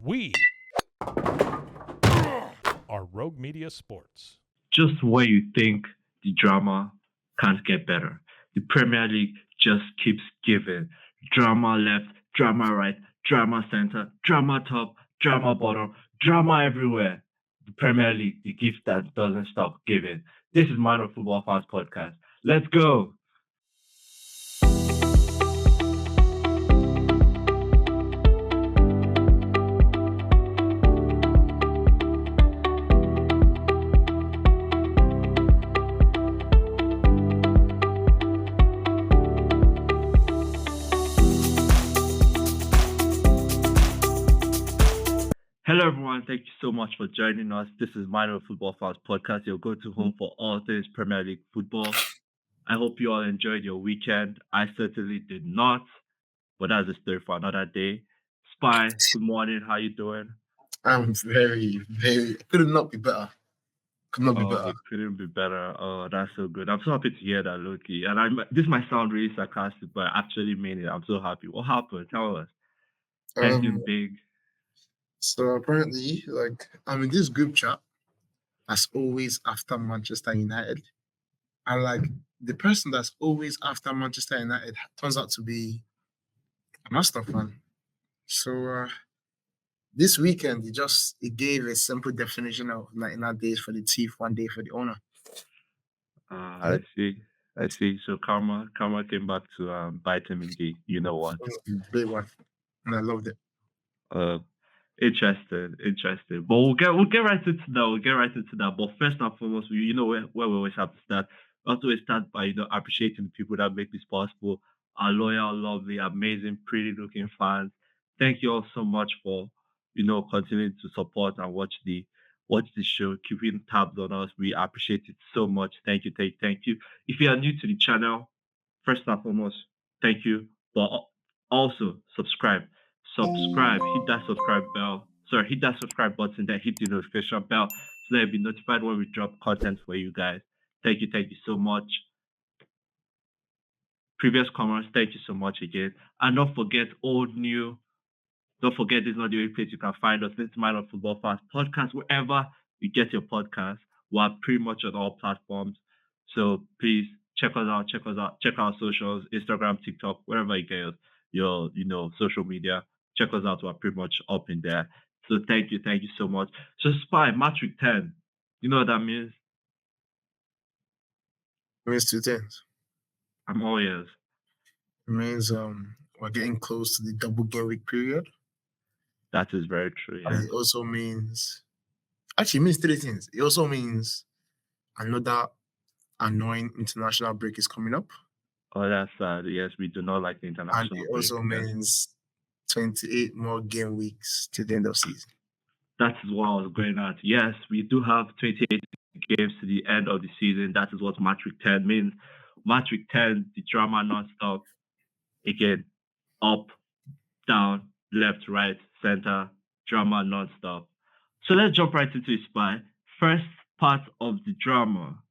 We are Rogue Media Sports. Just when you think the drama can't get better, the Premier League just keeps giving. Drama left, drama right, drama center, drama top, drama bottom, drama everywhere. The Premier League, the gift that doesn't stop giving. This is Minor Football Fans Podcast. Let's go. Hello, everyone. Thank you so much for joining us. This is Minor Football Fans Podcast, your go-to home for all things Premier League football. I hope you all enjoyed your weekend. I certainly did not, but that's a story for another day. Spy, good morning. How you doing? I'm very. Could not be better. It couldn't be better. Oh, that's so good. I'm so happy to hear that, Loki. And this might sound really sarcastic, but I actually mean it. I'm so happy. What happened? Tell us. Anything big? So apparently, this group chat, as always, after Manchester United. And the person that's always after Manchester United turns out to be an Aston fan. So this weekend, he gave a simple definition of 99 days for the thief, 1 day for the owner. I see. So karma came back to bite him indeed. You know what? Big one, and I loved it. Interesting. But we'll get right into that. But first and foremost, you know where we always have to start. We have to always start by appreciating the people that make this possible. Our loyal, lovely, amazing, pretty looking fans. Thank you all so much for continuing to support and watch the show, keeping tabs on us. We appreciate it so much. Thank you. If you are new to the channel, first and foremost, thank you. But also subscribe, hit that subscribe button, then hit the notification bell so that you'll be notified when we drop content for you guys. Thank you so much. Previous comers, thank you so much again. And don't forget, old, new, don't forget this is not the only place you can find us. This is Minor Football Fans Podcast. Wherever you get your podcast, we're pretty much on all platforms. So please check us out. Check our socials, Instagram, TikTok, wherever you get your social media. Check us out. We're pretty much up in there. So thank you so much. So Spy, Matchweek 10. You know what that means? It means two things. I'm all ears. It means we're getting close to the double game week period. That is very true. Yeah. And it also means three things. It also means another annoying international break is coming up. Oh, that's sad. Yes, we do not like the international break. And it also means 28 more game weeks to the end of season. That is what I was going at. Yes, we do have 28 games to the end of the season. That is what Matchweek 10 means. Matchweek 10, the drama non-stop. Again, up, down, left, right, center, drama non-stop. So let's jump right into it, Spy. First part of the drama,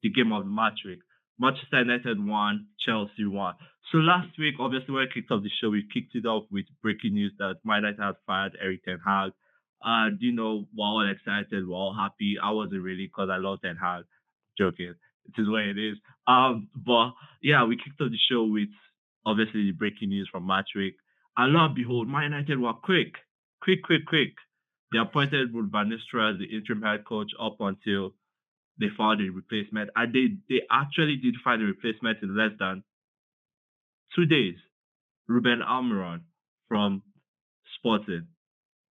the game of the Matchweek. Manchester United won, Chelsea won. So last week, obviously, when we kicked off the show, we kicked it off with breaking news that Man United had fired Erik ten Hag. And, we're all excited, we're all happy. I wasn't really because I love Ten Hag. Joking. It is what it is. But yeah, we kicked off the show with obviously the breaking news from Matchweek. And lo and behold, Man United were quick. They appointed Ruud van Nistelrooy as the interim head coach up until they found a replacement. And they actually did find a replacement in less than 2 days. Ruben Almiron from Sporting.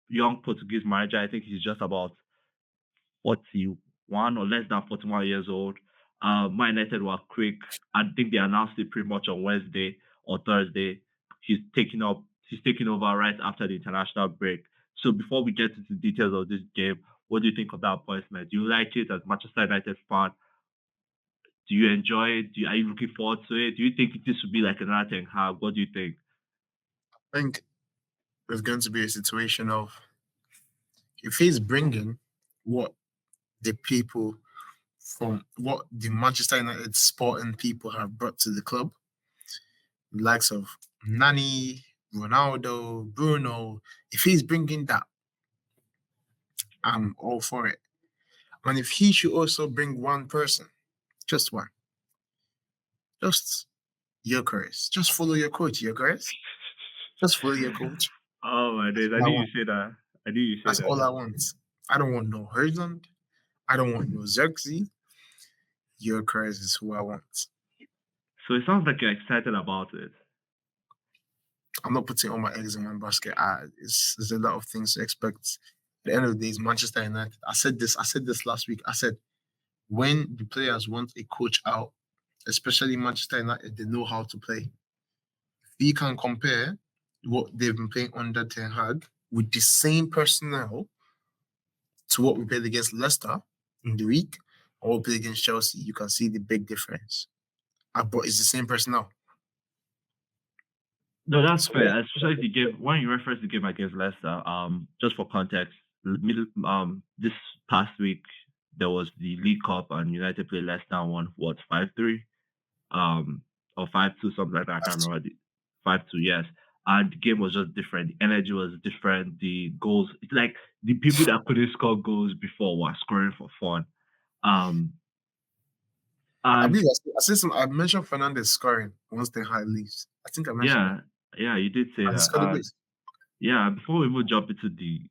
Young Portuguese manager. I think he's just about 41 or less than 41 years old. Man United were quick. I think they announced it pretty much on Wednesday or Thursday. He's taking over right after the international break. So before we get into the details of this game, what do you think of that appointment? Do you like it as Manchester United fan? Do you enjoy it? Are you looking forward to it? Do you think this would be like another Ten Hag? What do you think? I think there's going to be a situation of if he's bringing what the Manchester United sporting people have brought to the club, the likes of Nani, Ronaldo, Bruno, if he's bringing that, I'm all for it. And if he should also bring one person, just one, just Gyökeres, just follow your coach, Gyökeres. Just follow your coach. Oh my days! I I knew you want. say that. I knew you say That's all I that. want. I don't want no Herzog. I don't want no Xerxes. Gyökeres is who I want. So it sounds like you're excited about it. I'm not putting all my eggs in one basket. There's a lot of things to expect. At the end of the day, it's Manchester United. I said this last week. I said when the players want a coach out, especially Manchester United, they know how to play. If we can compare what they've been playing under Ten Hag with the same personnel to what we played against Leicester in the week or what we played against Chelsea, you can see the big difference. But it's the same personnel. No, that's So, fair. Especially the game when you reference the game against Leicester. Just for context, this past week there was the League Cup and United played Leicester and won 5-3, or 5-2, something like that. I can't remember. 5-2, yes. And the game was just different. The energy was different. The goals, it's like the people that couldn't score goals before were scoring for fun. I And believe I mentioned Fernandez scoring once Ten Hag leaves. I think I mentioned yeah, you did say that. He scored a that. goal. Yeah, before we even jump into the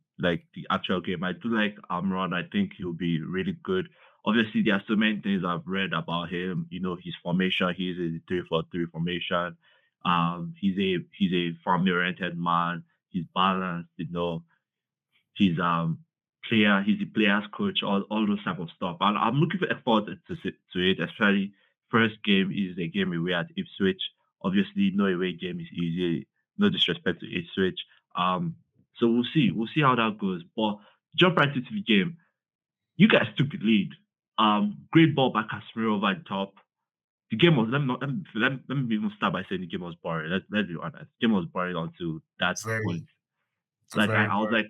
actual game, I do like Amron. I think he'll be really good. Obviously, there are so many things I've read about him. You know, his formation. He's a 3-4-3 formation. He's a family oriented man. He's balanced. You know, he's he's the players coach, all those type of stuff. And I'm looking forward to it, especially first game is a game away at Ipswich. Obviously, no away game is easy. No disrespect to Ipswich. So we'll see. We'll see how that goes. But jump right into the game. You guys took the lead. Great ball by Casemiro over the top. The game was let me even start by saying the game was boring. Let's be honest. The game was boring until that Very, point. Like very I was boring. like,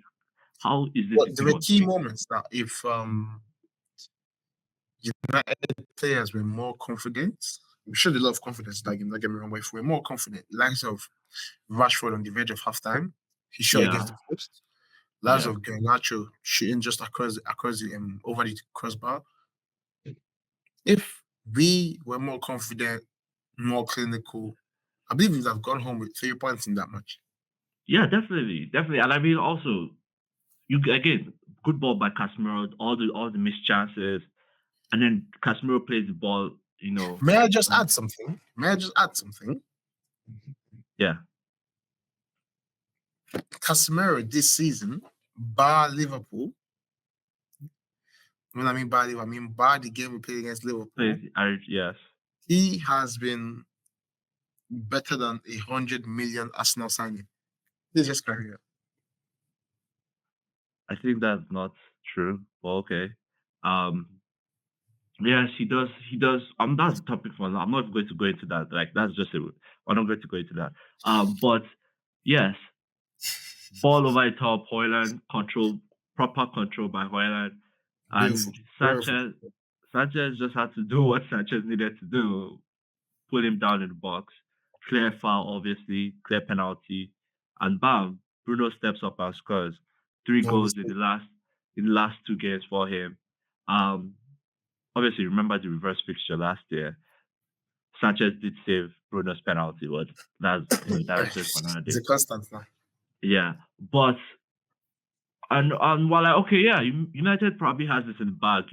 how is this But a there team were of key six? moments that if United players were more confident, we showed a lot of confidence in that game. Don't get me wrong, but if we're more confident, likes of Rashford on the verge of halftime, he shot against Yeah, the post. Likes yeah. of Garnacho shooting just across the over the crossbar. If we were more confident, more clinical, I believe we'd have gone home with 3 points in that match. Yeah, definitely, definitely. And I mean, also, you again, good ball by Casemiro, all the missed chances, and then Casemiro plays the ball. You know, May I just and add something? May I just add something? yeah, Casemiro this season, bar Liverpool. When I mean bar Liverpool, I mean bar the game we played against Liverpool. yes. He has been better than 100 million Arsenal signing. This is just career. I think that's not true, but okay. Um, yes, he does. He does. That's a topic for now. I'm not going to go into that. Like that's just a. I'm not going to go into that. But yes, ball over the top, Hoyland control, proper control by Hoyland, and Beautiful. Beautiful. Sanchez just had to do what Sanchez needed to do, put him down in the box, clear foul, obviously, clear penalty, and bam, Bruno steps up and scores 3 goals Obviously. in the last 2 games for him. Um, obviously, remember the reverse fixture last year. Sanchez did save Bruno's penalty, but that's just It's a Fernandez. constant now. Yeah, but and while okay, yeah, United probably has this in the bag,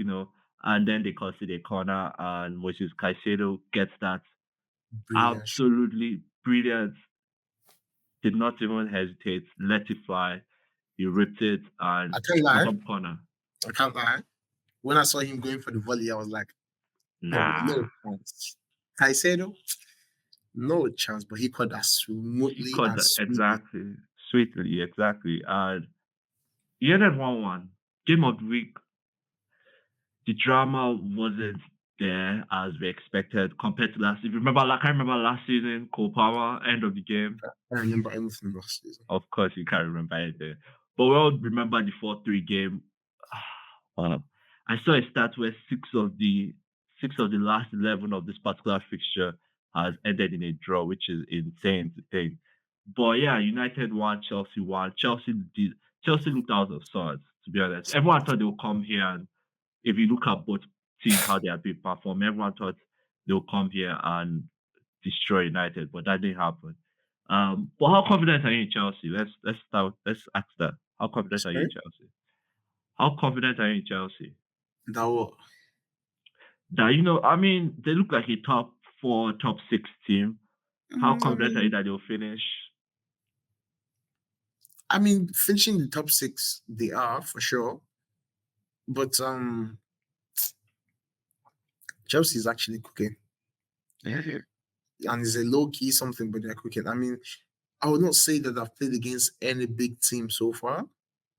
and then they concede a corner, and Moses Caicedo gets that Brilliant. absolutely brilliant. Did not even hesitate, let it fly. He ripped it and I can't lie. top corner. I can't lie. When I saw him going for the volley, I was like, no Nah, chance. Caicedo, no chance, but he caught that he smoothly caught and that sweetly. exactly, sweetly, exactly, and he ended 1-1. Game of the week. The drama wasn't there as we expected compared to last. If you remember, like I remember last season, Cole Palmer, end of the game. I remember anything last season. Of course, you can't remember anything. But we all remember the 4-3 game. Wow. I saw a stat where six of the last 11 of this particular fixture has ended in a draw, which is insane to think. But yeah, United won, Chelsea won. Chelsea looked out of sorts, to be honest. Everyone thought they would come here, and if you look at both teams, how they have been performing, everyone thought they would come here and destroy United, but that didn't happen. But how confident are you in Chelsea? Let's start. Let's ask that. How confident are you in Sorry? Chelsea? How confident are you in Chelsea? That what? That I mean, they look like a top 4, top 6 team. How I confident are you mean, that they'll finish? finishing the top 6, they are for sure. But Chelsea is actually cooking, and it's a low key something, but they're cooking. I mean, I would not say that I've played against any big team so far.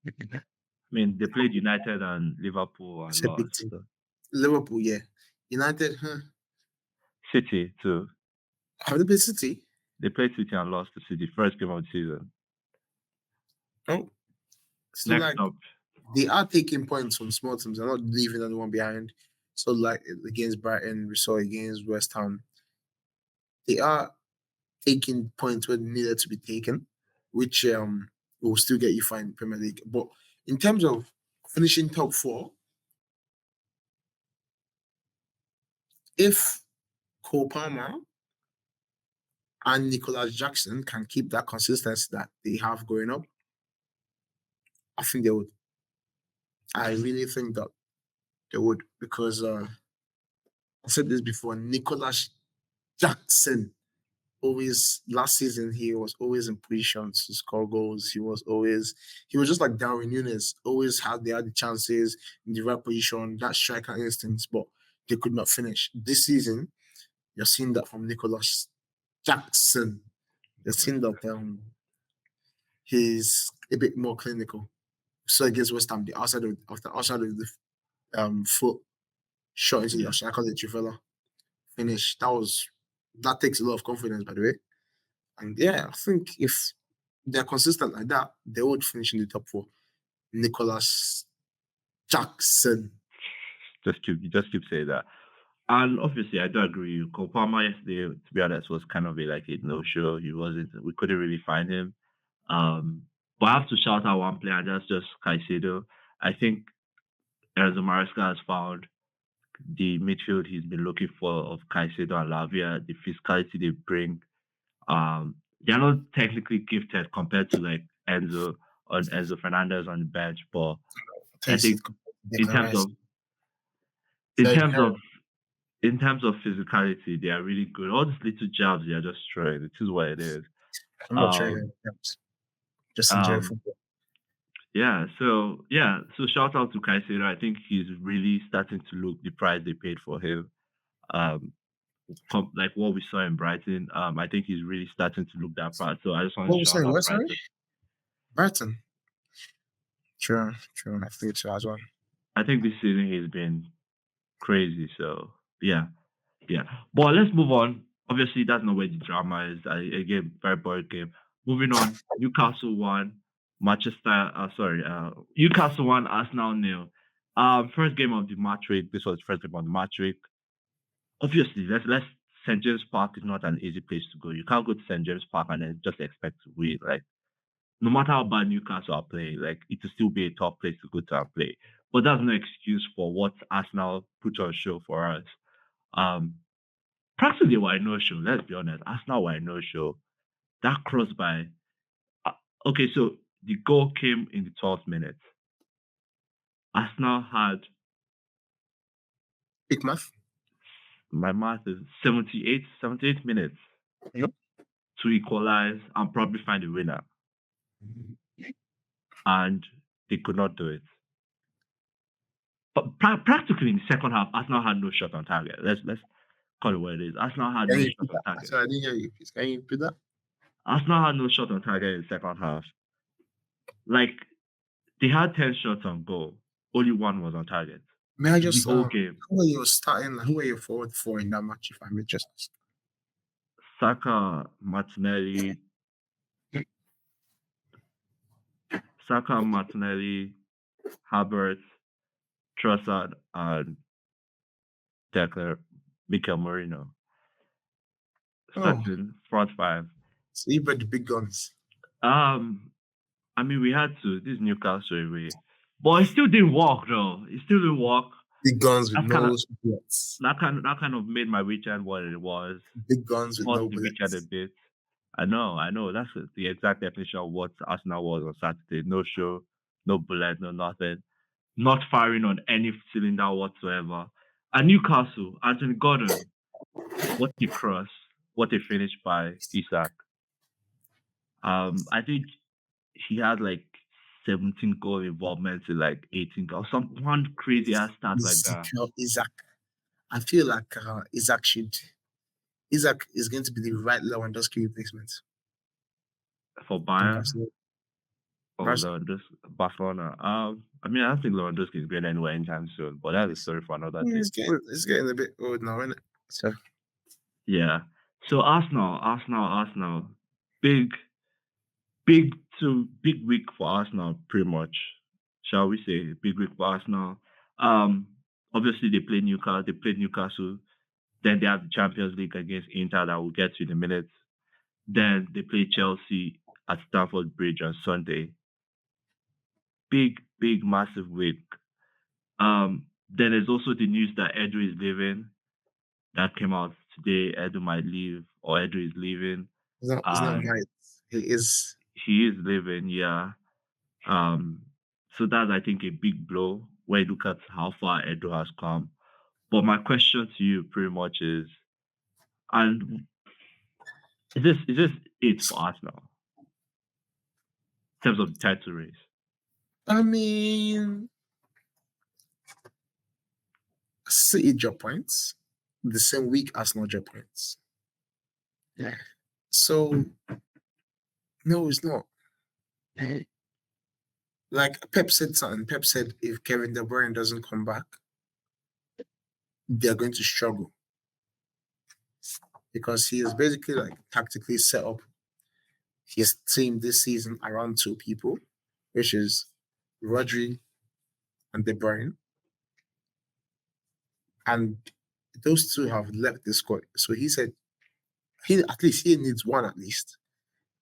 I mean, they played United and Liverpool and It's a big lost. team. Liverpool, yeah. United, City too. have they played City? They played City and lost to City first game of the season. Oh, so Next like up, they are taking points from small teams. They're not leaving anyone behind. So like against Brighton, we saw against West Ham, they are taking points where they needed to be taken, which will still get you fine in Premier League. But in terms of finishing top 4, if Cole Palmer and Nicholas Jackson can keep that consistency that they have going up, I think they would. I really think that they would, because I said this before. Nicholas Jackson always, last season, he was always in positions to score goals. He was just like Darwin Nunes, always they had the chances in the right position, that striker instinct, but they could not finish. This season, you're seeing that from Nicholas Jackson. You're seeing that he's a bit more clinical. So against West Ham, the outside of the foot shot into the striker, the Trivella finish. That takes a lot of confidence, by the way. And yeah, I think if they're consistent like that, they would finish in the top 4. Nicholas Jackson. just keep saying that. And obviously, I do agree. Cole Palmer yesterday, to be honest, was kind of like a no-show. We couldn't really find him. But I have to shout out one player, that's just Caicedo. I think Enzo Maresca has found the midfield he's been looking for of Caicedo and Lavia, the physicality they bring. They're not technically gifted compared to like Enzo Fernandez on the bench, but I think in terms of in terms of in terms of physicality, they are really good. All these little jabs they are just throwing. It is what it is. I'm not sure. Just enjoy Um, football. So shout out to Caicedo. I think he's really starting to look the price they paid for him. Like what we saw in Brighton. I think he's really starting to look that part. So I just want What to was shout saying? out What, sorry? Brighton. Brighton. True. I think so as well. I think this season he's been crazy. So yeah. But let's move on. Obviously, that's not where the drama is. Again, very boring game. Moving on. Newcastle won. Newcastle won. Arsenal 0. First game of the match week. This was the first game of the match week. Obviously, let's St James Park is not an easy place to go. You can't go to St James Park and then just expect to win. Like, no matter how bad Newcastle are playing, like it will still be a tough place to go to and play. But that's no excuse for what Arsenal put on show for us. Practically they were a no-show. Let's be honest. Arsenal were a no-show. That cross by. Okay, so the goal came in the 12th minute. Arsenal had. Big math. My math is 78 minutes Yep. to equalize and probably find a winner. And they could not do it. But practically in the second half, Arsenal had no shot on target. Let's call it what it is. Arsenal had no shot on target. Sorry, I didn't hear you. Please, can you repeat that? Arsenal had no shot on target in the second half. Like, they had 10 shots on goal. Only one was on target. May I just the whole game. Who are you starting? Who are you forward for in that match? If I may just ask. Saka, Martinelli, Havertz, Trossard, and Mikel Merino. Starting front 5. So you bet the big guns. I mean, we had to. This is Newcastle away. But it still didn't work though. It still didn't work. Big guns with That's kind of no bullets. that kind of made my weekend what it was. Big guns with Paused no the weekend a bullets. bit. I know. That's the exact definition of what Arsenal was on Saturday. No show, no bullet, no nothing. Not firing on any cylinder whatsoever. And Newcastle, Anthony Gordon, what a cross, what a finish by Isak. I think he had like 17 goal involvements in like 18 goals, one crazy ass stat like that Isaac. I feel like Isaac is going to be the right Lewandowski replacement for in Bayern Barcelona. or Barcelona. I mean, I don't think Lewandowski is going anywhere anytime soon, but that's a story for another day. It's getting a bit old now, isn't it? So Yeah. So Arsenal, big big week for Arsenal, pretty much. Shall we say big week for Arsenal? Obviously they played Newcastle. Then they have the Champions League against Inter that we'll get to in a minute. Then they play Chelsea at Stamford Bridge on Sunday. Big, massive week. Then there's also the news that Edu is leaving. That came out today. Edu might leave, or Edu is leaving. it's not right. He is. He is leaving, yeah. So that's, I think, a big blow when you look at how far Edo has come. But my question to you pretty much is, and is this it for Arsenal in terms of the title race? I mean, City drop points the same week Arsenal drop points. Yeah. So no, it's not. Like Pep said something. Pep said if Kevin De Bruyne doesn't come back, they're going to struggle because he is basically like tactically set up his team this season around two people, which is Rodri and De Bruyne, and those two have left the squad. So he said he needs one at least.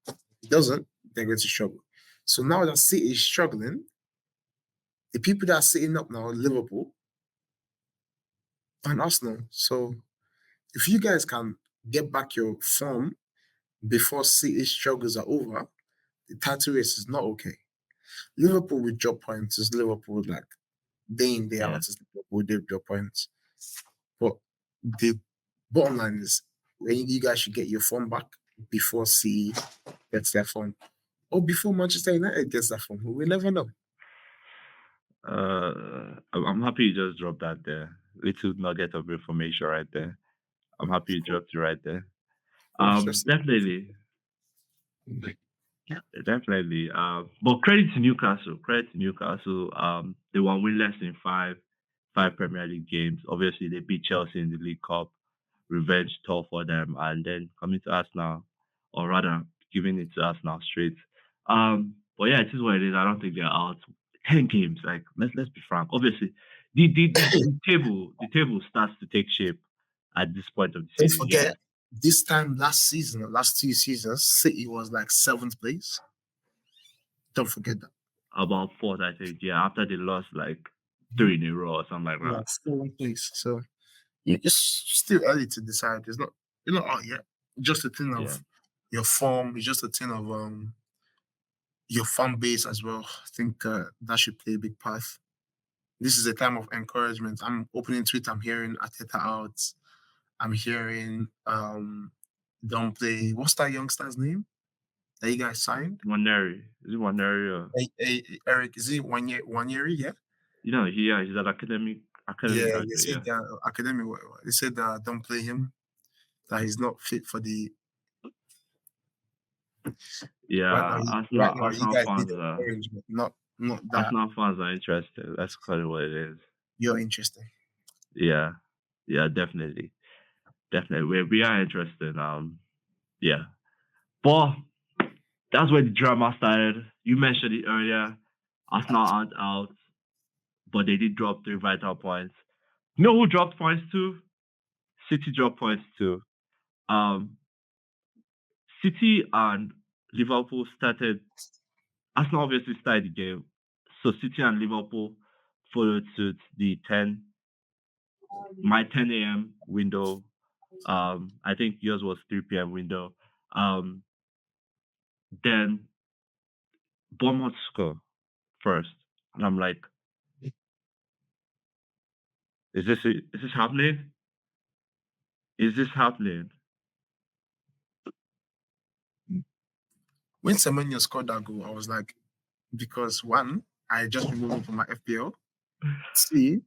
If he doesn't, they're going to struggle. So now that City is struggling, the people that are sitting up now are Liverpool and Arsenal. So if you guys can get back your form before City struggles are over, the title race is not okay. Liverpool with drop points is Liverpool, like day in, day out is Liverpool, they drop points. But the bottom line is when you guys should get your form back before City gets their form. Or before Manchester United gets their form. We never know. I'm happy you just dropped that there. Little nugget of information right there. I'm happy you dropped it right there. Definitely. Definitely. But credit to Newcastle. They were winless in five Premier League games. Obviously, they beat Chelsea in the League Cup. Revenge tour for them, and then coming to Arsenal, or rather, giving it to Arsenal straight. But yeah, it is what it is. I don't think they're out. 10 games. Like let's be frank. Obviously, the table starts to take shape at this point of the Don't season. forget, this time last two seasons, City was like 7th place. Don't forget that. About 4th, I think. Yeah, after they lost like 3 in a row or something like that. 7th place. So it's still early to decide. You're not out yet. Just a thing of your form. It's just a thing of your fan base as well. I think that should play a big part. This is a time of encouragement. I'm opening Twitter. I'm hearing Ateta out. I'm hearing don't play. What's that youngster's name that you guys signed? Waneri. Is it Waneri? Eric, is it Waneri? Yeah. You know, he's an academic. Yeah, they said academic. They said don't play him. That he's not fit for the. Yeah, Arsenal fans are not that. Arsenal fans are interested. That's kind of what it is. You're interested. Yeah, definitely. We are interested. Yeah, but that's where the drama started. You mentioned it earlier. Arsenal aren't out, but they did drop 3 vital points. You know who dropped points too? City dropped points too. City and Liverpool started. Arsenal obviously started the game So City and Liverpool followed suit my 10 a.m. window. I think yours was 3 p.m. window. Then Bournemouth score first, and I'm like, is this happening? Is this happening? When Semenyo scored that goal, I was like, because one, I just removed him from my FPL. See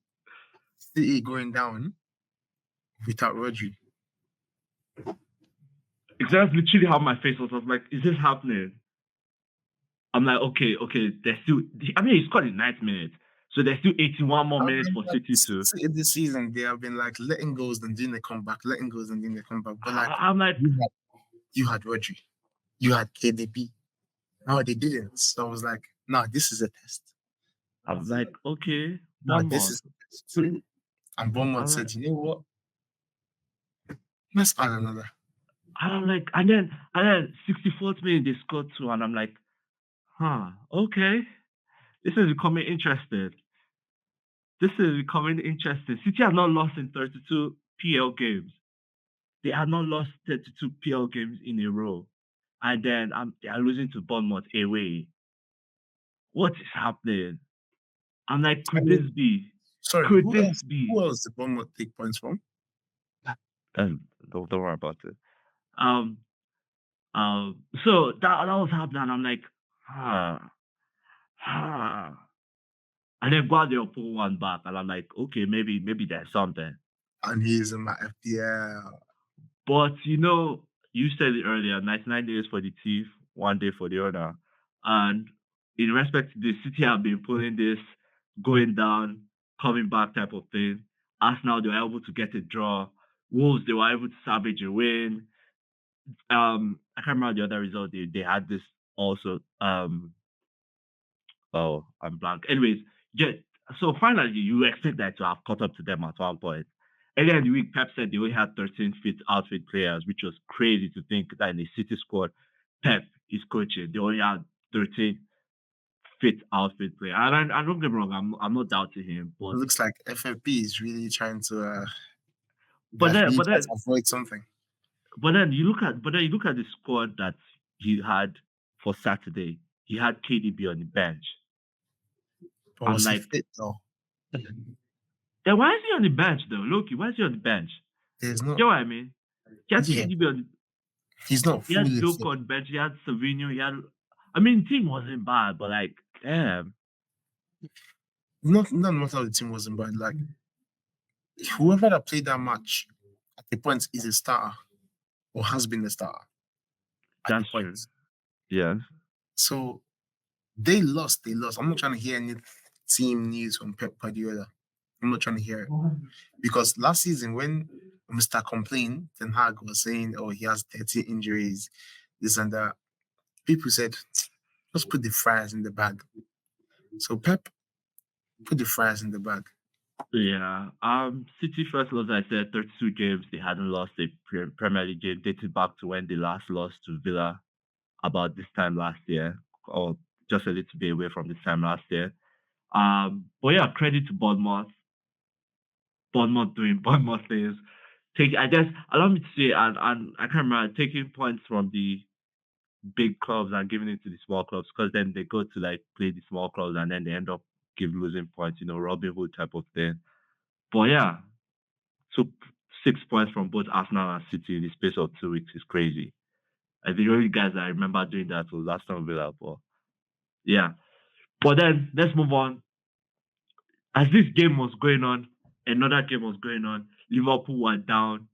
it going down without Rodri. That's literally how my face was. I was like, is this happening? I'm like, okay, there's still. I mean, he scored in 9th minute, so there's still 81 more minutes for City to. See, this season they have been like letting goes and doing the comeback, letting goes and doing the comeback. But like, I'm like, you had Rodri, you had KDB. No, they didn't. So I was like, no, this is a test. I'm like, okay, No, one this more. is a test. And Bournemouth said, you know what? Let's add another. And I'm like, and then 64th minute they scored 2, and I'm like, okay, this is becoming interesting. City have not lost in 32 PL games. They have not lost 32 PL games in a row, and then they are losing to Bournemouth away. What is happening? I'm like, could this be? Sorry, Could who this else? be? Who else did Bournemouth take points from? Don't worry about it. So that was happening, and I'm like, and then Guardiola pull one back, and I'm like, okay, maybe there's something. And he's in my FPL. But you said it earlier, 99 days for the thief, 1 day for the owner. And in respect to the City have been pulling this going down, coming back type of thing. Arsenal, they were able to get a draw. Wolves, they were able to salvage a win. I can't remember the other result. They had this also. Oh, I'm blank. Anyways, so finally you expect that to have caught up to them at one point. Earlier in the week, Pep said they only had 13 fit outfit players, which was crazy to think that in the City squad, Pep is coaching. They only had 13 fit outfit players. And I don't get me wrong, I'm not doubting him, but It looks like FFP is really trying to but then avoid something. But then you look at the squad that he had for Saturday. He had KDB on the bench. But was he fit though? Then why is he on the bench though? Loki, why is he on the bench? There's no. You know what I mean? He had Yeah. KDB on He's not he had fully Joe fit. on bench, he had Savinho, I mean team wasn't bad, but like damn. Not matter the team wasn't bad. Like whoever that played that match at the point is a starter or has been a starter. That's true. Yeah. So they lost. I'm not trying to hear any team news from Pep Guardiola. I'm not trying to hear it. Because last season when Mr. Complain, Ten Hag was saying, oh, he has 30 injuries, this and that, people said, let's put the fries in the bag. So Pep put the fries in the bag. Yeah. City first lost, I said, 32 games. They hadn't lost a Premier League game dating back to when they last lost to Villa about this time last year, or just a little bit away from this time last year. But yeah, credit to Bournemouth. Bournemouth doing Bournemouth things. Allow me to say, and I can't remember taking points from the big clubs and giving it to the small clubs, because then they go to like play the small clubs and then they end up losing points, Robin Hood type of thing. But yeah, took 6 points from both Arsenal and City in the space of 2 weeks is crazy. And the only guys I remember doing that was Aston Villa. But yeah. But then let's move on. As this game was going on, another game was going on. Liverpool were down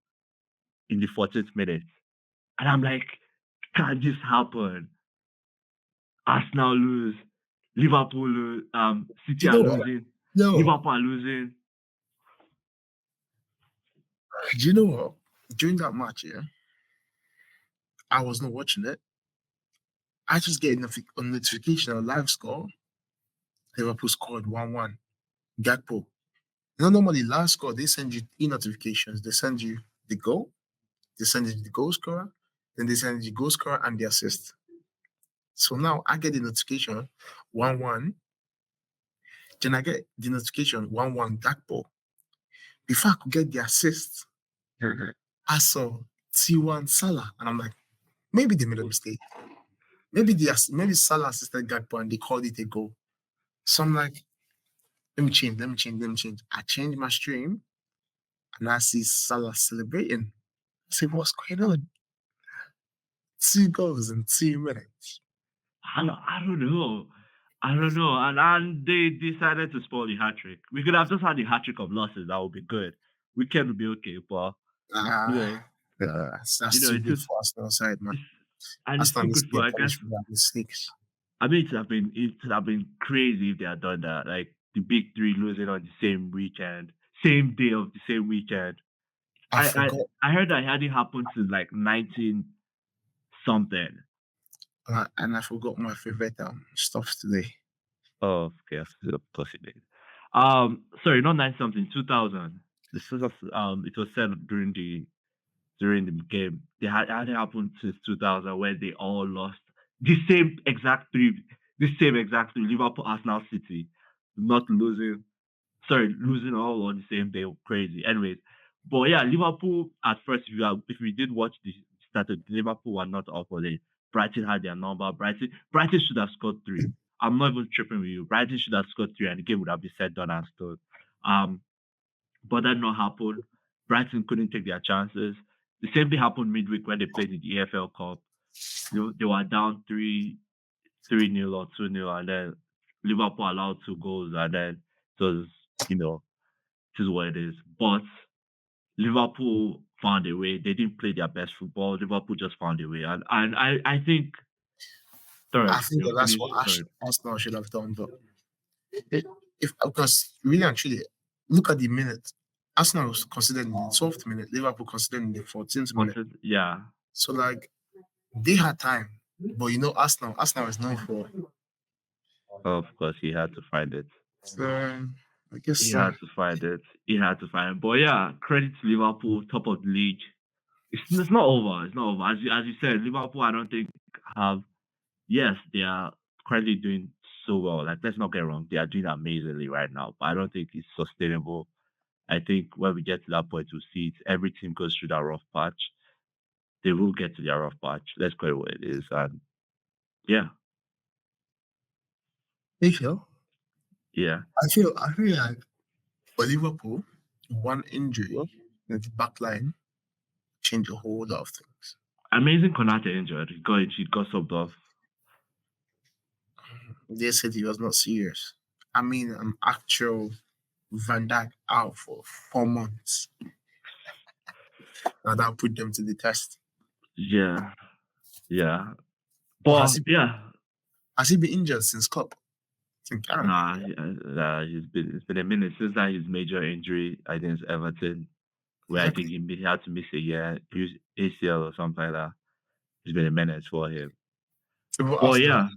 in the 14th minute. And I'm like, can this happen? Arsenal lose, Liverpool lose, City are losing, Liverpool are losing. Do you know what? During that match, yeah, I was not watching it. I just get a notification, a live score. Liverpool scored 1-1. Gakpo. Normally live score, they send you e-notifications. They send you the goal, they send you the goal scorer, then they send you the goal scorer and the assist. So now I get the notification 1-1. Then I get the notification 1-1 Gakpo. Before I could get the assist, I saw T1 Salah, and I'm like, maybe they made a mistake. Maybe Salah assisted Gakpo and they called it a goal. So I'm like, let me change. I changed my stream and I see Salah celebrating. I say, what's going on? 2 goals in 2 minutes. I don't know. And they decided to spoil the hat trick. We could have just had the hat trick of losses. That would be good. Weekend would be okay, but that's you know, too it's good just for Arsenal side, man. and it's too good for. I guess. For their mistakes. I mean, it would have been crazy if they had done that. Like the big three losing on the same weekend, same day of the same weekend. I forgot. I heard that it hadn't happened since like 19 something. And I forgot my favorite stuff today. Oh, okay, of course it did. Sorry, not 9 something, 2000. This was it was said during the game. It hadn't happened since 2000 where they all lost the same exact three, Liverpool, Arsenal, City, not losing. Sorry, losing all on the same day. Crazy. Anyways, but yeah, Liverpool at first, if we did watch the started, Liverpool were not up for it. Brighton had their number. Brighton should have scored 3. I'm not even tripping with you. Brighton should have scored 3, and the game would have been set, done, and stood. But that not happened. Brighton couldn't take their chances. The same thing happened midweek when they played in the EFL Cup. They were down 3-0 or 2-0, and then Liverpool allowed 2 goals, and then it was, it is what it is. But Liverpool found a way. They didn't play their best football. Liverpool just found a way, and I think. I think that's what Arsenal should have done, but because really and truly, look at the minute. Arsenal was considered in the 12th minute, Liverpool considered in the 14th minute. Yeah. So like they had time, but Arsenal is known for. Of course, he had to find it. So I guess he had to find it. But yeah, credit to Liverpool, top of the league. It's not over. It's not over. As you said, Liverpool, I don't think have. Yes, they are currently doing so well. Like, let's not get wrong, they are doing amazingly right now. But I don't think it's sustainable. I think when we get to that point, we'll see it. Every team goes through that rough patch. They will get to their rough patch. Let's call it what it is. And yeah. You feel? Yeah. I feel like for Liverpool, one injury in the back line changed a whole lot of things. Amazing Konate injured. He got subbed off. They said he was not serious. I mean, an actual Van Dijk out for 4 months. Now that put them to the test. Yeah. But has he been injured since Cup? Nah, it's been a minute since that his major injury against Everton, where I think he had to miss a year, use ACL or something like that. It's been a minute for him. Oh yeah.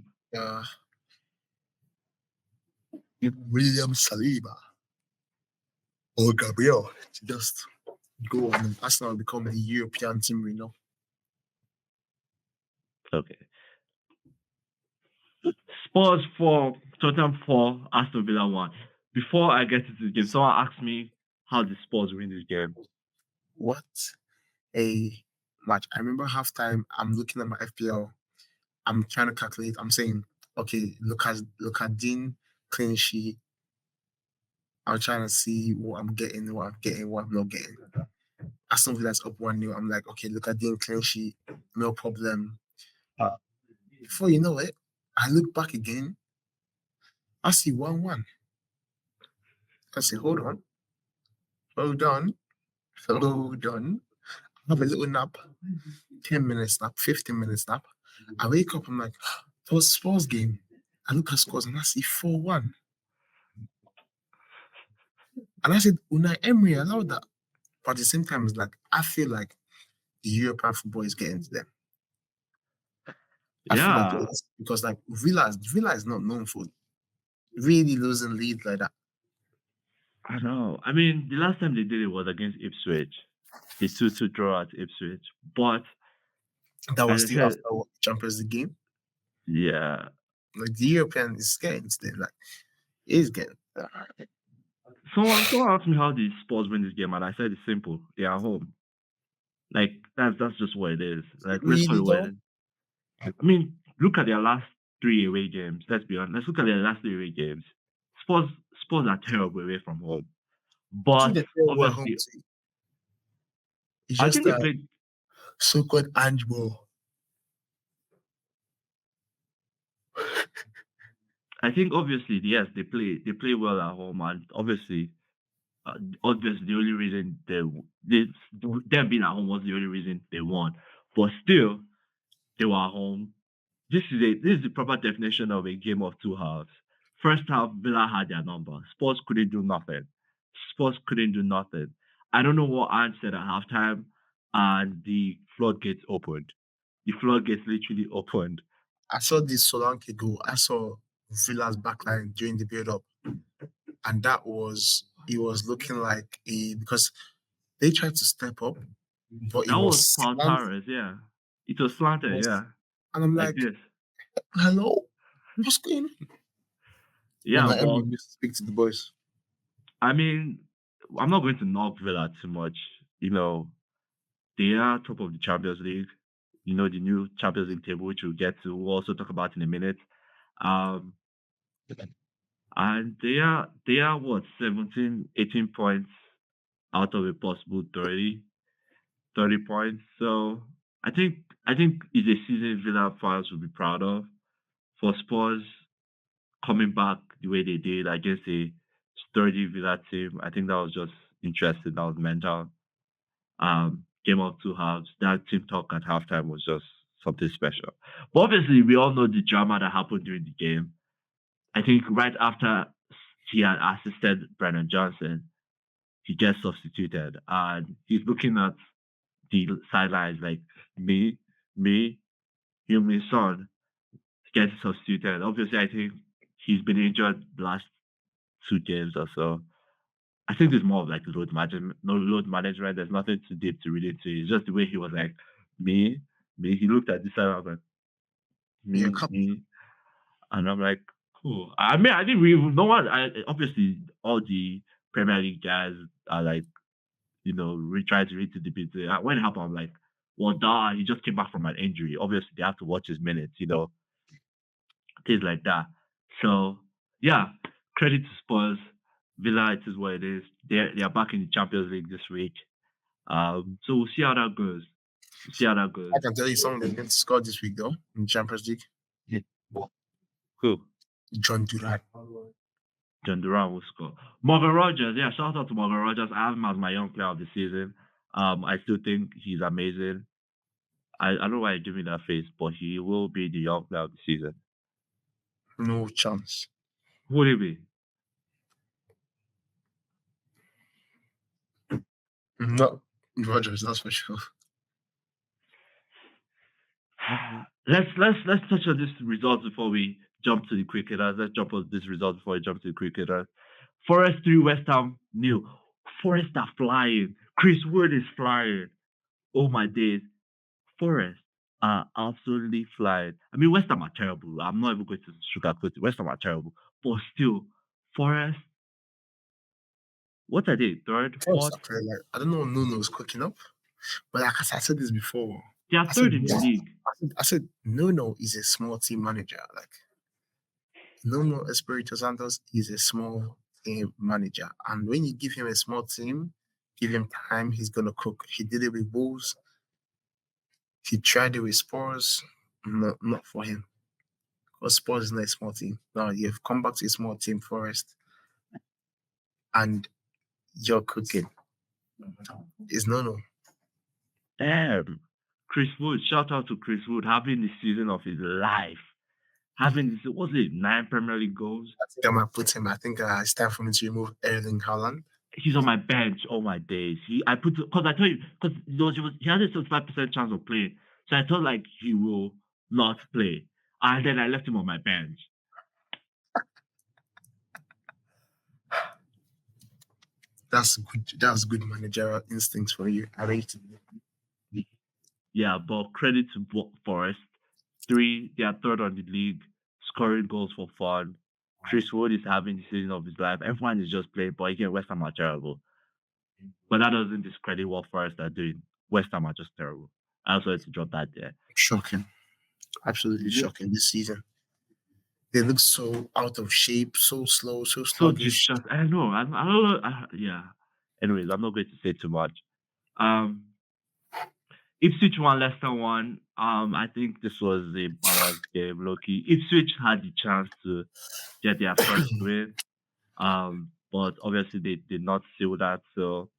William Saliba or Gabriel to just go on and Arsenal become the European team we know. Okay. Spurs 4, Tottenham 4, Aston Villa 1. Before I get into the game, someone asked me how the Spurs win this game. What a match. I remember halftime, I'm looking at my FPL. I'm trying to calculate. I'm saying, okay, look at Dean, clean sheet. I'm trying to see what I'm getting, what I'm not getting. Aston Villa's up 1-0. I'm like, okay, look at Dean, clean sheet, no problem. Before you know it, I look back again. I see 1-1. I say, hold on. Have a little nap. 10 minutes nap, 15 minutes nap. I wake up, I'm like, that was a Spurs game. I look at scores and I see 4-1. And I said, Unai Emery allowed that. But at the same time, it's like, I feel like the European football is getting to them. I feel like because like Villa is not known for really losing leads like that. I know. I mean, the last time they did it was against Ipswich. They 2-2 draw at Ipswich. But that was still after Champions League game. Yeah. Like the European is getting to them. Like He's getting. Someone asked me how the Spurs win this game, and I said it's simple. They are home. Like that's just what it is. Like let's call Really it what though? it is. I mean, look at their last 3 away games. Let's be honest. Let's look at their last 3 away games. Spurs are terrible away from home, I think but they play well home obviously, too. It's I just think they played. so-called handball. I think obviously, yes, they play well at home, and obviously the only reason they them being at home was the only reason they won. But still, they were at home. This is the proper definition of a game of two halves. First half, Villa had their number. Spurs couldn't do nothing. Spurs couldn't do nothing. I don't know what Ant said at halftime, and the floodgates opened. The floodgates literally opened. I saw this so long ago. I saw Villa's backline during the build-up, and it was looking like because they tried to step up, but it That was was Paul slanted. Torres, yeah. It was slanted, yeah. And I'm Like like, this. hello? What's going on? Yeah, Well, but Emery needs to speak to the boys. I mean, I'm not going to knock Villa too much. They are top of the Champions League. The new Champions League table, which we'll also talk about in a minute. Um, and they are what 17, 18 points out of a possible 30 points. So I think it's a season Villa fans will be proud of. For Spurs coming back the way they did against a sturdy Villa team, I think that was just interesting. That was mental. Game of two halves. That team talk at halftime was just something special. But obviously, we all know the drama that happened during the game. I think right after he had assisted Brennan Johnson, he gets substituted, and he's looking at the sidelines like me, me, you, my son, gets substituted. Obviously, I think he's been injured the last 2 games or so. I think there's more of like load management. No load management. There's nothing too deep to read into it. It's just the way he was like, me, me. He looked at this side. I was like, Yeah, me, and I'm like, cool. I mean, I didn't really. No one. Obviously, all the Premier League guys are like, trying to read to the bit. When it happened, I'm like, well, he just came back from an injury. Obviously, they have to watch his minutes. Things like that. So yeah, credit to Spurs. Villa, it is what it is. They are back in the Champions League this week. So we'll see how that goes. I can tell you someone that didn't score this week though in Champions League. Who? John Durant. John Durant will score. Morgan Rogers, yeah, shout out to Morgan Rogers. I have him as my young player of the season. I still think he's amazing. I don't know why you're giving that face, but he will be the young player of the season. No chance. Who will he be? No, Rogers, that's for sure. Let's touch on this result before we jump to the cricketers. Let's jump on this result before we jump to the cricketers. Forest 3, West Ham 0. Forest are flying. Chris Wood is flying. Oh my days. Forest are absolutely flying. I mean, West Ham are terrible. I'm not even going to sugarcoat it. West Ham are terrible. But still, Forest, what are they? Third, fourth? Like, I don't know if Nuno's cooking up, but like I said this before. They are third in the league. I said Nuno is a small team manager. Like Nuno Espirito Santos is a small team manager. And when you give him a small team, give him time, he's gonna cook. He did it with Wolves. He tried it with Spurs. No, not for him. Because Spurs is not a small team. Now you've come back to a small team, Forest, and you're cooking. It's no. Damn. Chris Wood, shout out to Chris Wood having the season of his life. Having this, was it 9 Premier League goals? I think I might put him. I think it's time for me to remove Erling Haaland. He's on my bench. Oh my days. I told you because he had a 75% chance of playing, so I thought like he will not play, and then I left him on my bench. That's good. That's good managerial instincts for you. I rate it. Yeah, but credit to Forest. 3, they are third on the league, scoring goals for fun. Chris Wood is having the season of his life. Everyone is just playing, but again, West Ham are terrible. But that doesn't discredit what Forest are doing. West Ham are just terrible. I also had to drop that there. Shocking. Absolutely shocking this season. They look so out of shape, so slow, so So sluggish. just I don't know. I don't know. Yeah. Anyways, I'm not going to say too much. Ipswich won, Leicester won. I think this was a balanced game, Loki. Ipswich had the chance to get their first win, but obviously they did not seal that. So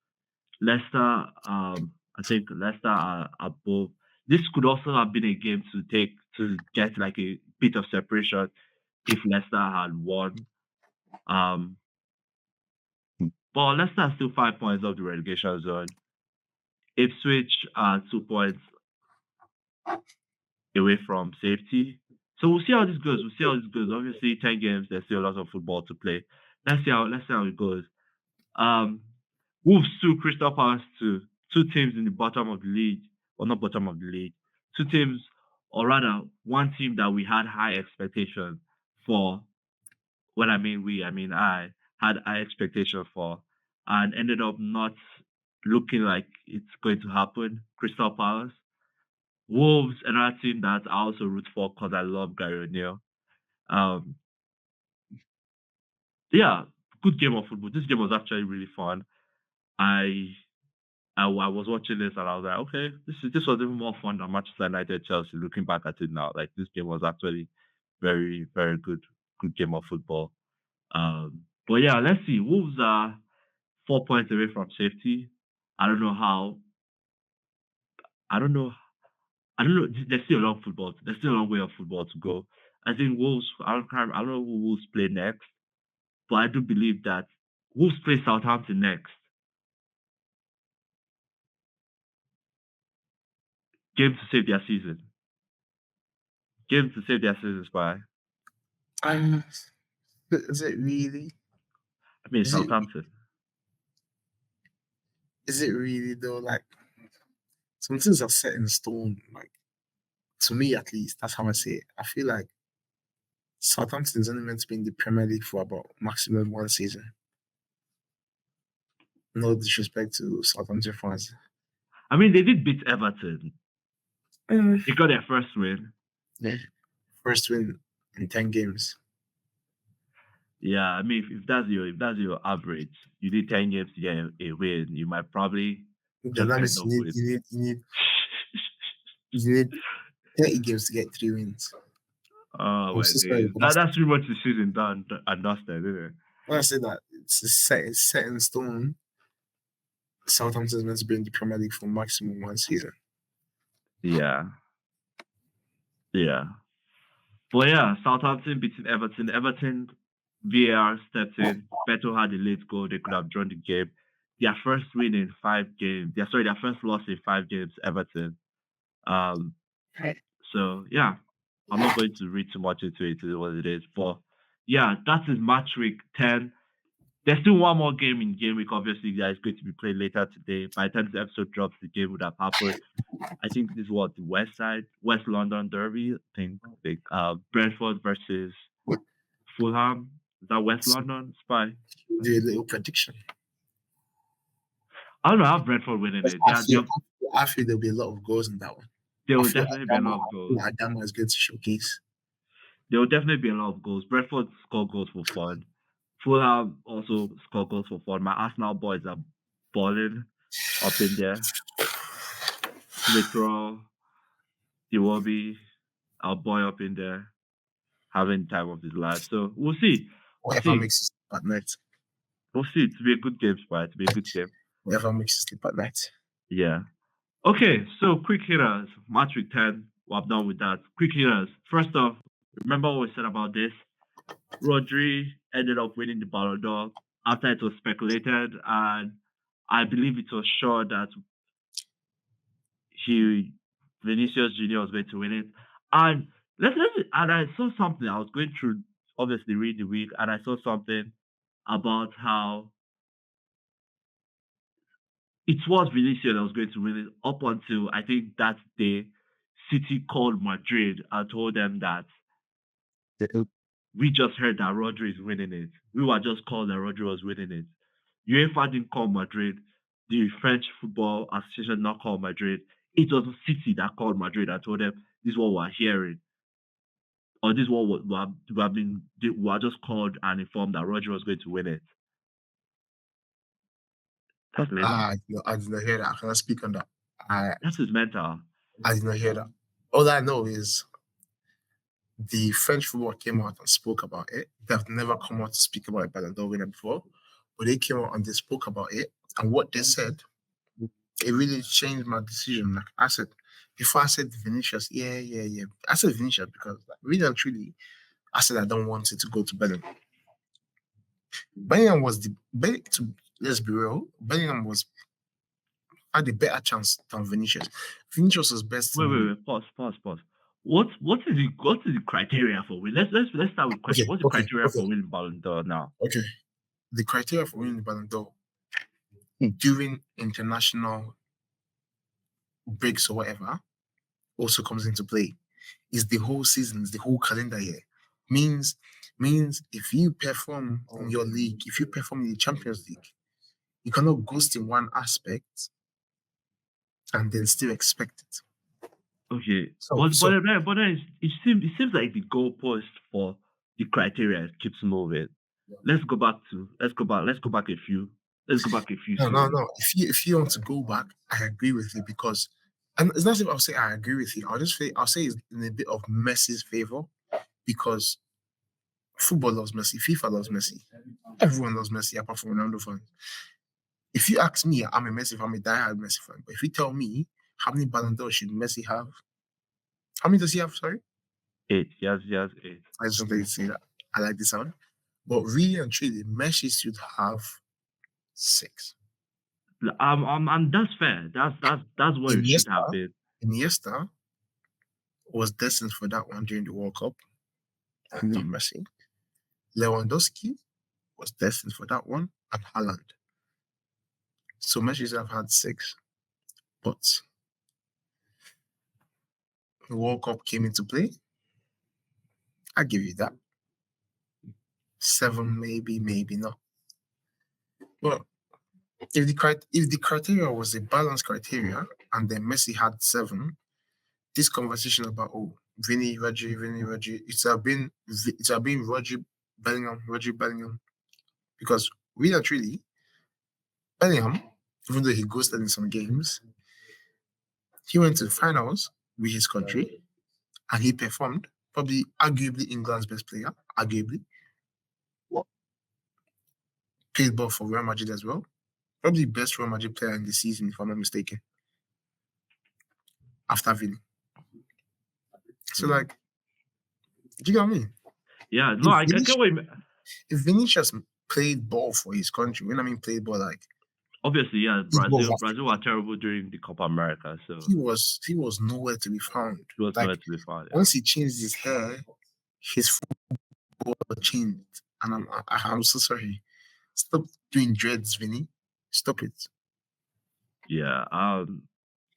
Leicester, I think Leicester are above. This could also have been a game to get like a bit of separation if Leicester had won. But Leicester are still 5 points off the relegation zone. Ipswich are 2 points away from safety. So we'll see how this goes. Obviously, 10 games. There's still a lot of football to play. Let's see how it goes. Wolves 2, Crystal Palace 2. Two teams in the bottom of the league, or not bottom of the league. Two teams, or rather, one team that we had high expectations for. When I mean we, I mean I had high expectations for, and ended up not looking like it's going to happen. Crystal Palace. Wolves, another team that I also root for because I love Gary O'Neill. Um, yeah, good game of football. This game was actually really fun. I was watching this and I was like, okay, this was even more fun than Manchester United Chelsea. Looking back at it now, like this game was actually very very good game of football. But yeah, let's see. Wolves are 4 points away from safety. I don't know how. I don't know. I don't know. There's still a long football. There's still a long way of football to go. I think Wolves. I don't know who Wolves play next, but I do believe that Wolves play Southampton next. Game to save their season. Game to save their season, Spy. Is it really? I mean Is it? Southampton. Is it really though? Like some things are set in stone. Like to me, at least, that's how I see it. I feel like Southampton's only meant to be in the Premier League for about maximum one season. No disrespect to Southampton fans. I mean they did beat Everton. Mm. They got their first win. Yeah. First win in 10 games. Yeah, I mean if that's your average, you need 10 games to get a win. You might probably Then just that end means up with. you need 30 games to get 3 wins. Oh I'm my so sorry, days. but That's pretty much the season done and dusted, isn't it? when I say that it's set in stone, Southampton's meant to be in the Premier League for maximum one season. Yeah. Yeah. But yeah, Southampton beating Everton. Everton VAR stepped in. Beto had a late goal. They could have drawn the game. Their first win in 5 games. Their first loss in 5 games, Everton. Um, so yeah, I'm not going to read too much into it. It is what it is. But yeah, that is match week 10. There's still one more game in game week. Obviously, that is going to be played later today. By the time this episode drops, the game would have happened. I think this is what the West London Derby. I think Brentford versus Fulham. Is that West London? Spy. The little prediction. I don't know how Brentford winning it. I feel there'll be a lot of goals in that one. There I will feel definitely be a lot of goals. Adama is going to showcase. There will definitely be a lot of goals. Brentford score goals for fun. Fulham also score goals for fun. My Arsenal boys are balling up in there. Smith Rowe, Iwobi, our boy up in there, having time of his life. So we'll see. Whatever makes us sleep at night. We'll see. It will be a good game, Spy. It will be a good game. Whatever makes us sleep at night. Yeah. Okay, so quick hitters. Match week 10. Well, I'm done with that. Quick hitters. First off, remember what we said about this? Rodri ended up winning the Ballon d'Or after it was speculated, and I believe it was sure that Vinicius Junior was going to win it. And and I saw something. I was going through, obviously, read the week, and I saw something about how it was Vinicius that was going to win it up until I think that day. City called Madrid and told them that we just heard that Rodri is winning it. We were just called that Rodri was winning it. UEFA didn't call Madrid. The French Football Association not called Madrid. It was City that called Madrid and told them this is what we're hearing. Or this is what we are just called and informed that Rodri was going to win it. That's mental. I did not hear that. I cannot speak on that. That is mental. I did not hear that. All I know is the French football came out and spoke about it. They've never come out to speak about a Ballon d'Or winner before, but they came out and they spoke about it. And what they said, it really changed my decision. Like I said, before I said Vinicius, yeah. I said Vinicius because really and truly, I said I don't want it to go to Bellingham. Bellingham was let's be real, Bellingham had a better chance than Vinicius. Vinicius was best. Wait. Pause. What is the criteria for winning? Let's start with question. What's the criteria for winning Ballon d'Or now? Okay. The criteria for winning the Ballon d'Or during international breaks or whatever also comes into play. Is the whole season, is the whole calendar year. Means if you perform in your league, if you perform in the Champions League, you cannot ghost in one aspect and then still expect it. Okay. But then it seems like the goalpost for the criteria keeps moving. Let's go back a few. No. If you want to go back, I agree with you because, and it's not as if I'll say I agree with you. I'll say it's in a bit of Messi's favor because football loves Messi, FIFA loves Messi, everyone loves Messi apart from Ronaldo fans. If you ask me, I'm a diehard Messi fan. But if you tell me how many Ballon d'Or should Messi have, how many does he have? Sorry, 8. He has 8. I just wanted to say that. I like the sound. But really and truly, Messi should have 6. And that's fair. That's what it should have been. Iniesta was destined for that one during the World Cup, and not Messi. Lewandowski was destined for that one, and Haaland. So Messi should have had 6, but the World Cup came into play. I give you that. 7, maybe not. But if the criteria was a balanced criteria and then Messi had 7, this conversation about Vinny, Rodri, it's have been Rodri, Bellingham, because really and truly, Bellingham, even though he ghosted in some games, he went to the finals with his country and he performed. Probably, arguably, England's best player. Arguably, played ball for Real Madrid as well. Probably best Real Madrid player in the season, if I'm not mistaken. After Vinny. So, do you get what I mean? Yeah, no, I get what you mean. If Vinicius played ball for his country, when I mean played ball, obviously, yeah, Brazil were terrible during the Copa America, so he was nowhere to be found. He was nowhere to be found. Yeah. Once he changed his hair, his football changed, and I'm so sorry. Stop doing dreads, Vinny. Stop it. Yeah. I'm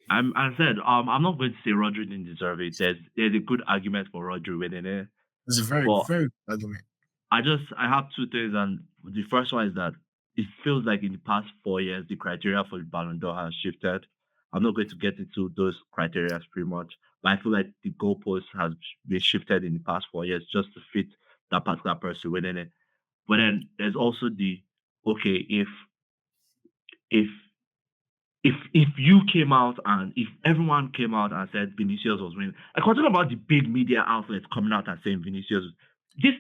not going to say Rodri didn't deserve it. There's a good argument for Rodri winning it. It's a very good argument. I have 2 things, and the first one is that it feels like in the past 4 years the criteria for the Ballon d'Or has shifted. I'm not going to get into those criteria pretty much, but I feel like the goalpost has been shifted in the past 4 years just to fit that particular person winning it. But then there's also if you came out and if everyone came out and said Vinicius was winning, I'm talking about the big media outlets coming out and saying Vinicius,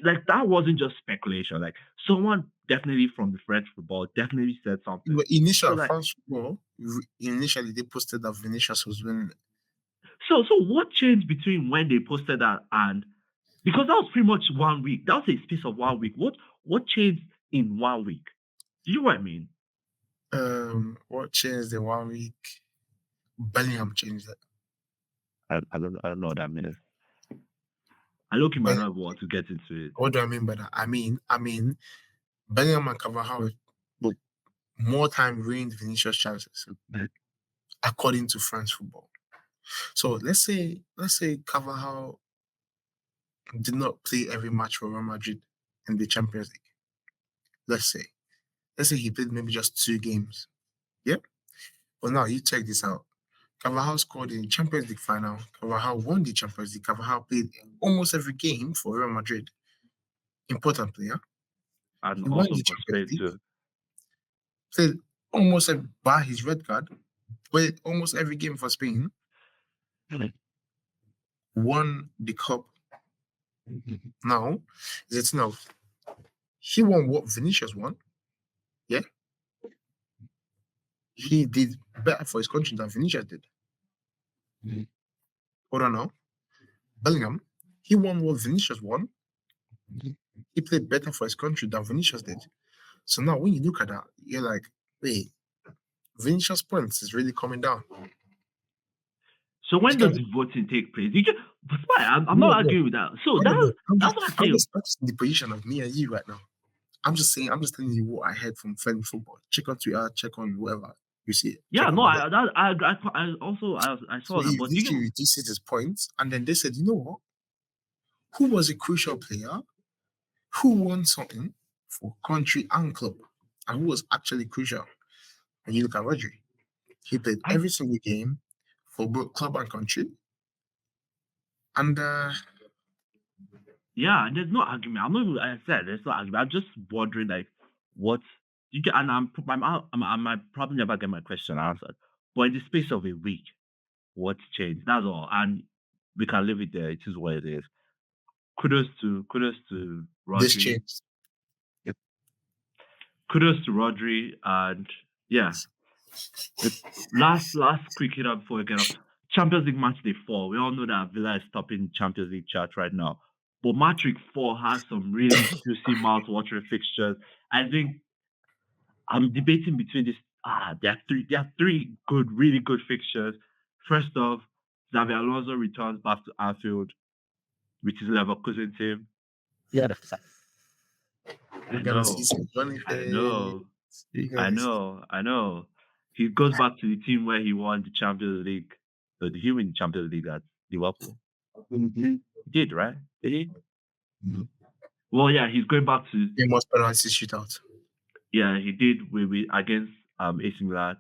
that wasn't just speculation. Like someone definitely from the French football definitely said something. But French football, initially they posted that Vinicius was winning. So what changed between when they posted that and because that was pretty much 1 week. That was a space of 1 week. What changed in 1 week? Do you know what I mean? What changed in 1 week? Bellingham changed it. I don't know what that means. I look in my not want to get into it. What do I mean by that? I mean Bellingham and Carvajal more time ruined Vinicius' chances, according to French football. So let's say Carvajal did not play every match for Real Madrid in the Champions League. Let's say he played maybe just 2 games. Yeah. But now you check this out. Carvajal scored in the Champions League final. Carvajal won the Champions League. Carvajal played almost every game for Real Madrid. Important player. And He won also the for Champions Spain League. too. Played almost by his red card. Played almost every game for Spain. Won the cup. Now, it's now. He won what Vinicius won. Yeah. He did better for his country than Vinicius did. Hold on now. Bellingham, he won what Vinicius won. He played better for his country than Vinicius did. So now when you look at that, you're like, wait, Vinicius' points is really coming down. So when Because- does the voting take place? You just, but why? I'm No, not no. arguing with that. So No, that's what I I'm say. just in the position of me and you right now. I'm just telling you what I heard from friend football. Check on Twitter, check on whoever you see it. Yeah, check no, on I saw So that. he But literally reduced his points, and then they said, you know what? Who was a crucial player who won something for country and club, and who was actually crucial? And you look at Rodri. He played every single game for both club and country. And yeah, there's no argument. I'm not even, I said there's no argument. I'm just wondering like what you get, and I might probably never get my question answered. But in the space of a week, what's changed? That's all. And we can leave it there. It is what it is. Kudos to this Rodri. changed. Kudos to Rodri, and yeah. The last quick hit up before we get off. Champions League match day 4. We all know that Villa is topping Champions League chart right now. But Matchweek 4 has some really juicy mouth-watering fixtures. I think I'm debating between this. There are three good, really good fixtures. First off, Xabi Alonso returns back to Anfield with his Leverkusen team. Yeah. I know. He goes back to the team where he won the Champions League. So he won the Champions League at Liverpool. He did, right? Did he? Well, yeah, he's going back to. Famous penalty shootout. Yeah, he did with against AC Milan.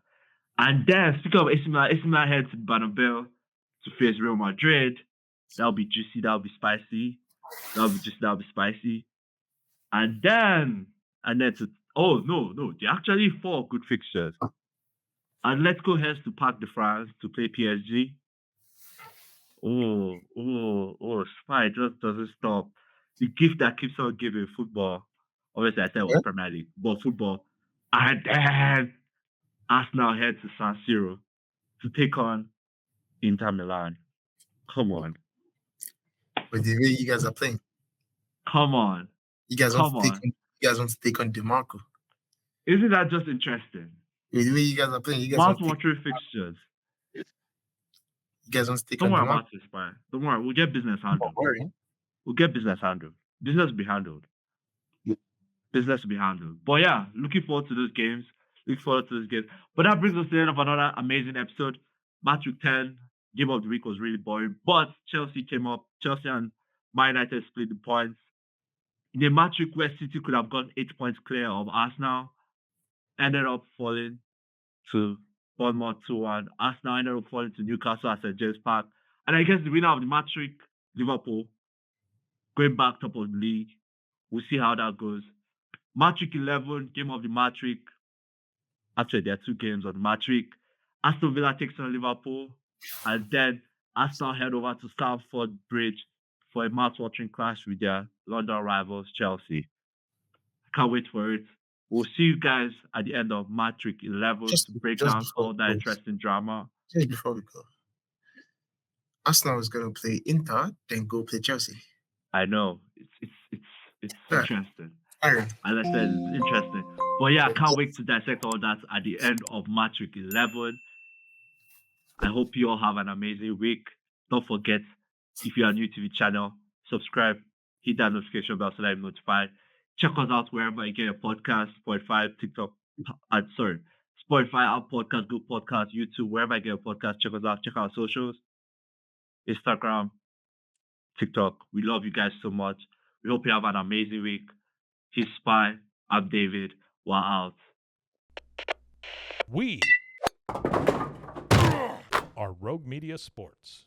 And then, speaking of AC Milan head to Bernabeu to face Real Madrid. That'll be juicy. That'll be spicy. That'll be spicy. And then they're actually 4 good fixtures. Atletico heads to Parc de France to play PSG. Spy just doesn't stop. The gift that keeps on giving football. Obviously, I said it was Premier League, but football. And then Arsenal head to San Siro to take on Inter Milan. Come on. With the way you guys are playing. Come on. You guys want to take on DeMarco. Isn't that just interesting? With the way you guys are playing, you guys mouth-watering fixtures. You guys want to take Don't on worry DeMarco. about this, man. Don't worry. We'll get business handled. Don't worry. We'll get business handled. Business will be handled. Business will be handled. But yeah, looking forward to those games. But that brings us to the end of another amazing episode. Matchweek 10, game of the week was really boring. But Chelsea came up. Chelsea and Man United split the points. In a matchweek where City could have gone 8 points clear of Arsenal, ended up falling to Bournemouth 2-1. Arsenal ended up falling to Newcastle at St. James Park. And I guess the winner of the matchweek, Liverpool, going back top of the league. We'll see how that goes. Matchweek 11, game of the matchweek. Actually, there are 2 games on the matchweek. Aston Villa takes on Liverpool. And then Arsenal head over to Stamford Bridge for a mouth-watering clash with their London rivals, Chelsea. Can't wait for it. We'll see you guys at the end of Matchweek 11 to break down all that interesting drama. Just before we go. Arsenal is going to play Inter, then go play Chelsea. I know. It's interesting. Aaron. As I said, it's interesting. But yeah, I can't wait to dissect all that at the end of Matchweek 11. I hope you all have an amazing week. Don't forget, if you are new to the channel, subscribe, hit that notification bell so that you're notified. Check us out wherever you get your podcast, Spotify, TikTok, Spotify, our podcast, Google Podcast, YouTube, wherever you get your podcast, check us out. Check our socials, Instagram, TikTok. We love you guys so much. We hope you have an amazing week. He's Spy. I'm David. We're out. We are Rogue Media Sports.